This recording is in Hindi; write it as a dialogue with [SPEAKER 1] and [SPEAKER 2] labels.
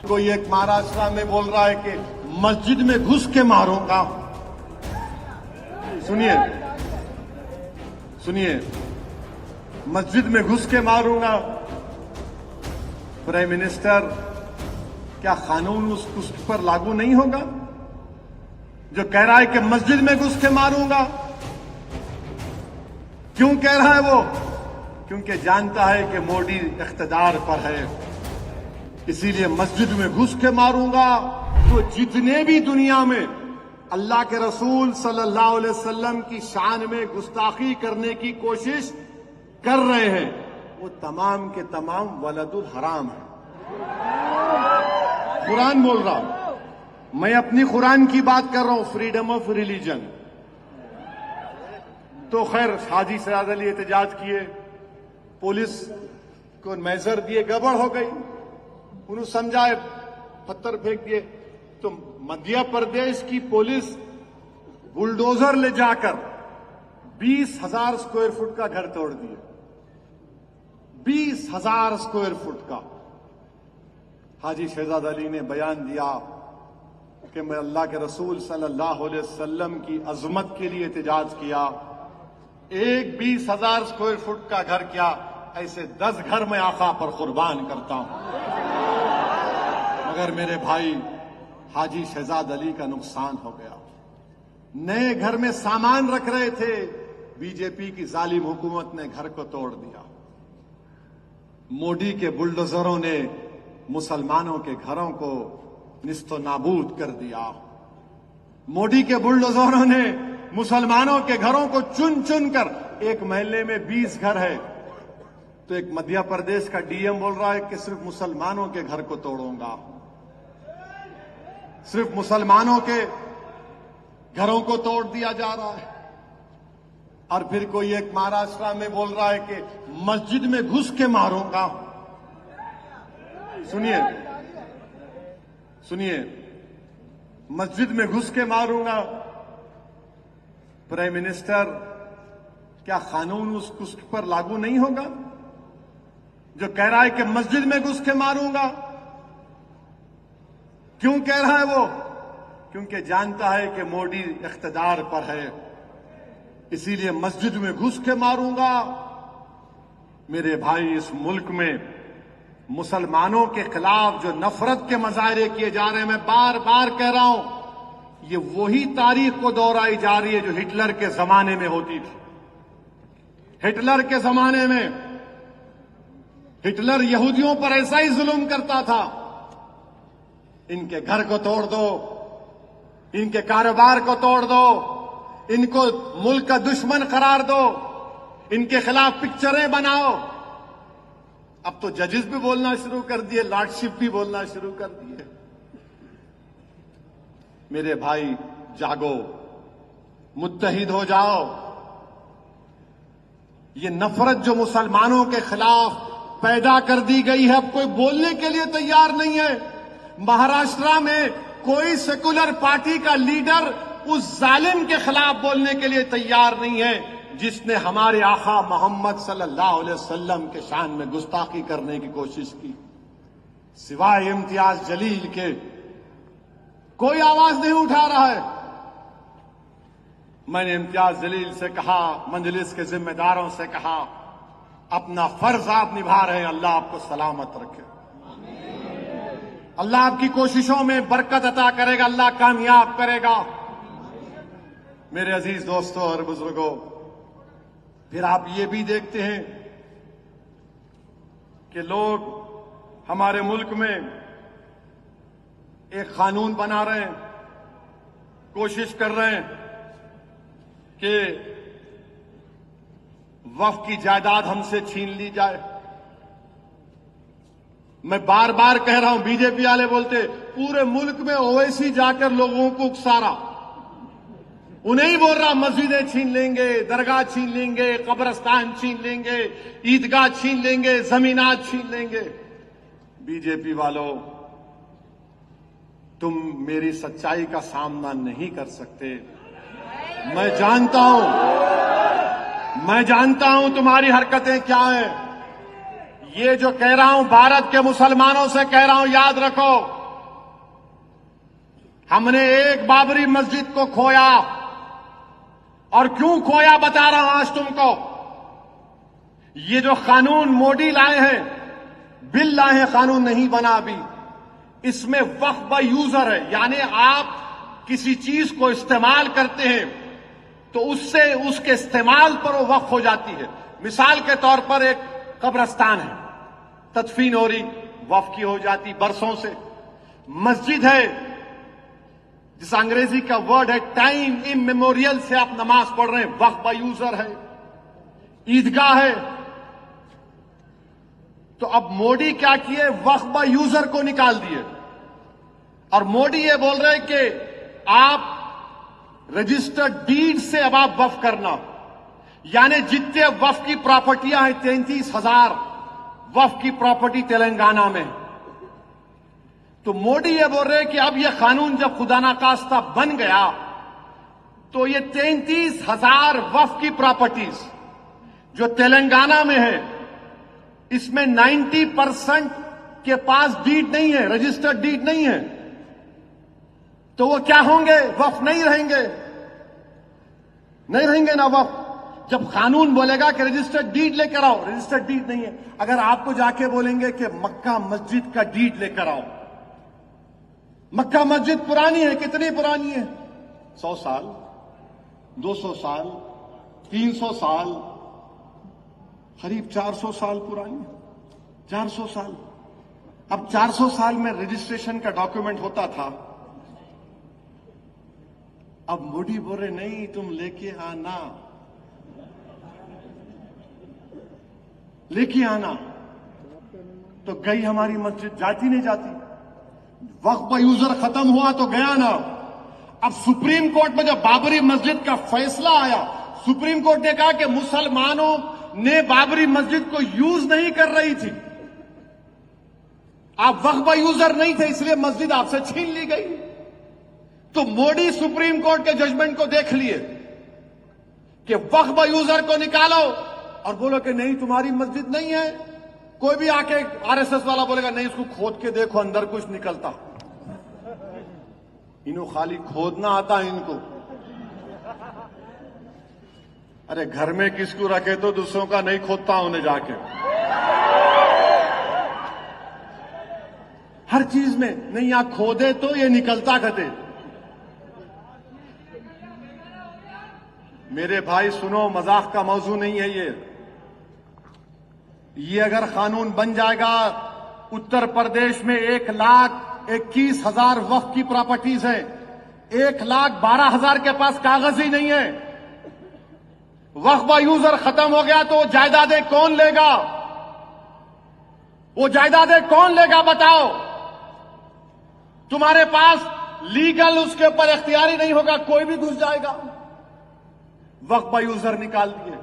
[SPEAKER 1] कोई एक महाराष्ट्र में बोल रहा है कि मस्जिद में घुस के मारूंगा। सुनिए सुनिए, मस्जिद में घुस के मारूंगा। प्राइम मिनिस्टर, क्या कानून उस पर लागू नहीं होगा जो कह रहा है कि मस्जिद में घुस के मारूंगा? क्यों कह रहा है वो? क्योंकि जानता है कि मोदी इख्तिदार पर है, इसीलिए मस्जिद में घुस के मारूंगा। तो जितने भी दुनिया में अल्लाह के रसूल सल्लल्लाहु अलैहि वसल्लम की शान में गुस्ताखी करने की कोशिश कर रहे हैं, वो तमाम के तमाम वलदुल हराम है। कुरान बोल रहा हूं, मैं अपनी कुरान की बात कर रहा हूं, फ्रीडम ऑफ रिलीजन। तो खैर हाजी सराद अली एहतजाज किए, पुलिस को मेजर दिए, गड़बड़ हो गई, उन्होंने समझाए, पत्थर फेंक दिए। तो मध्य प्रदेश की पुलिस बुलडोजर ले जाकर 20,000 स्क्वायर फुट का घर तोड़ दिया। 20,000 स्क्वायर फुट का। हाजी शहजाद अली ने बयान दिया कि मैं अल्लाह के रसूल सल्लल्लाहु अलैहि वसल्लम की अजमत के लिए एहतजाज किया। एक 20,000 स्क्वायर फुट का घर क्या, ऐसे 10 घर मैं आका पर कुर्बान करता हूं। मगर मेरे भाई हाजी शहजाद अली का नुकसान हो गया। नए घर में सामान रख रहे थे, बीजेपी की जालिम हुकूमत ने घर को तोड़ दिया। मोदी के बुलडोजरों ने मुसलमानों के घरों को निस्तो नाबूद कर दिया। मोदी के बुलडोजरों ने मुसलमानों के घरों को चुन चुन कर, एक महल्ले में 20 घर है तो एक मध्य प्रदेश का डीएम बोल रहा है कि सिर्फ मुसलमानों के घर को तोड़ूंगा, सिर्फ मुसलमानों के घरों को तोड़ दिया जा रहा है। और फिर कोई एक महाराष्ट्र में बोल रहा है कि मस्जिद में घुस के मारूंगा। सुनिए सुनिए, मस्जिद में घुस के मारूंगा। प्राइम मिनिस्टर, क्या कानून उस पर लागू नहीं होगा जो कह रहा है कि मस्जिद में घुस के मारूंगा? क्यों कह रहा है वो? क्योंकि जानता है कि मोदी इख्तिदार पर है, इसीलिए मस्जिद में घुस के मारूंगा। मेरे भाई, इस मुल्क में मुसलमानों के खिलाफ जो नफरत के मुजाहरे किए जा रहे हैं, मैं बार बार कह रहा हूं, ये वही तारीख को दोहराई जा रही है जो हिटलर के जमाने में होती थी। हिटलर के जमाने में हिटलर यहूदियों पर ऐसा ही जुल्म करता था। इनके घर को तोड़ दो, इनके कारोबार को तोड़ दो, इनको मुल्क का दुश्मन करार दो, इनके खिलाफ पिक्चरें बनाओ। अब तो जजेस भी बोलना शुरू कर दिए, लॉर्डशिप भी बोलना शुरू कर दिए। मेरे भाई, जागो, मुत्तहिद हो जाओ। ये नफरत जो मुसलमानों के खिलाफ पैदा कर दी गई है, अब कोई बोलने के लिए तैयार नहीं है। महाराष्ट्र में कोई सेकुलर पार्टी का लीडर उस जालिम के खिलाफ बोलने के लिए तैयार नहीं है जिसने हमारे आका मोहम्मद सल्लल्लाहु अलैहि वसल्लम के शान में गुस्ताखी करने की कोशिश की। सिवाय इम्तियाज जलील के कोई आवाज नहीं उठा रहा है। मैंने इम्तियाज जलील से कहा, मजलिस के जिम्मेदारों से कहा, अपना फर्ज आप निभा रहे हैं, अल्लाह आपको सलामत रखे, अल्लाह आपकी कोशिशों में बरकत अता करेगा, अल्लाह कामयाब करेगा। मेरे अजीज दोस्तों और बुजुर्गों, फिर आप ये भी देखते हैं कि लोग हमारे मुल्क में एक कानून बना रहे हैं, कोशिश कर रहे हैं कि वक्फ की जायदाद हमसे छीन ली जाए। मैं बार बार कह रहा हूं, बीजेपी वाले बोलते पूरे मुल्क में ओवैसी जाकर लोगों को उकसारा, उन्हें ही बोल रहा मस्जिदें छीन लेंगे, दरगाह छीन लेंगे, कब्रस्तान छीन लेंगे, ईदगाह छीन लेंगे, जमीनात छीन लेंगे। बीजेपी वालों, तुम मेरी सच्चाई का सामना नहीं कर सकते। मैं जानता हूं तुम्हारी हरकतें क्या हैं। ये जो कह रहा हूं, भारत के मुसलमानों से कह रहा हूं, याद रखो, हमने एक बाबरी मस्जिद को खोया, और क्यों खोया बता रहा हूं आज तुमको। ये जो कानून मोदी लाए हैं, बिल लाए हैं, कानून नहीं बना अभी, इसमें वक्फ बाय यूजर है, यानी आप किसी चीज को इस्तेमाल करते हैं तो उससे उसके इस्तेमाल पर वो वक्फ हो जाती है। मिसाल के तौर पर एक कब्रिस्तान है, तदफीन हो रही, वक्फ की हो जाती बरसों से। मस्जिद है, जिस अंग्रेजी का वर्ड है टाइम इमेमोरियल से आप नमाज पढ़ रहे हैं, वक्फ बाय यूजर है। ईदगाह है। तो अब मोदी क्या किए, वक्फ बाय यूजर को निकाल दिए, और मोदी ये बोल रहे हैं कि आप रजिस्टर्ड डीड से अब आप वक्फ करना, यानी जितने वक्फ की प्रॉपर्टियां हैं 33,000 वक्फ की प्रॉपर्टी तेलंगाना में। तो मोदी ये बोल रहे हैं कि अब यह कानून जब खुदा ना खास्ता बन गया तो ये 33,000 वक्फ की प्रॉपर्टीज जो तेलंगाना में है, इसमें 90% के पास डीड नहीं है, रजिस्टर्ड डीड नहीं है, तो वो क्या होंगे, वक्फ नहीं रहेंगे, नहीं रहेंगे ना वक्फ। जब कानून बोलेगा कि रजिस्टर्ड डीड लेकर आओ, रजिस्टर्ड डीड नहीं है। अगर आपको जाके बोलेंगे कि मक्का मस्जिद का डीड लेकर आओ, मक्का मस्जिद पुरानी है, कितनी पुरानी है, 100 साल, 200 साल, 300 साल, करीब 400 साल पुरानी, 400 साल। अब 400 साल में रजिस्ट्रेशन का डॉक्यूमेंट होता था, अब मोदी बोल रहे नहीं तुम लेके आना, लेके आना। तो गई हमारी मस्जिद, जाती नहीं जाती। वक्फ बाय यूजर खत्म हुआ तो गया ना। अब सुप्रीम कोर्ट में जब बाबरी मस्जिद का फैसला आया, सुप्रीम कोर्ट ने कहा कि मुसलमानों ने बाबरी मस्जिद को यूज नहीं कर रही थी, आप वक्फ बाय यूजर नहीं थे, इसलिए मस्जिद आपसे छीन ली गई। तो मोदी सुप्रीम कोर्ट के जजमेंट को देख लिए कि वक्फ बाय यूजर को निकालो और बोलो कि नहीं तुम्हारी मस्जिद नहीं है। कोई भी आके आरएसएस वाला बोलेगा नहीं इसको खोद के देखो अंदर कुछ निकलता, इनको खाली खोदना आता है इनको। अरे घर में किसको रखे तो दूसरों का नहीं खोदता उन्हें जाके, हर चीज में नहीं, यहां खोदे तो ये निकलता कते। मेरे भाई सुनो, मजाक का मौजू नहीं है ये अगर कानून बन जाएगा, उत्तर प्रदेश में 1,21,000 वक्फ की प्रॉपर्टीज है, 1,12,000 के पास कागज ही नहीं है। वक्फ बाय यूजर खत्म हो गया तो जायदादें कौन लेगा, वो जायदादें कौन लेगा बताओ। तुम्हारे पास लीगल उसके ऊपर इख्तियारी नहीं होगा, कोई भी घुस जाएगा। वक्फ बाय यूजर निकाल दिए।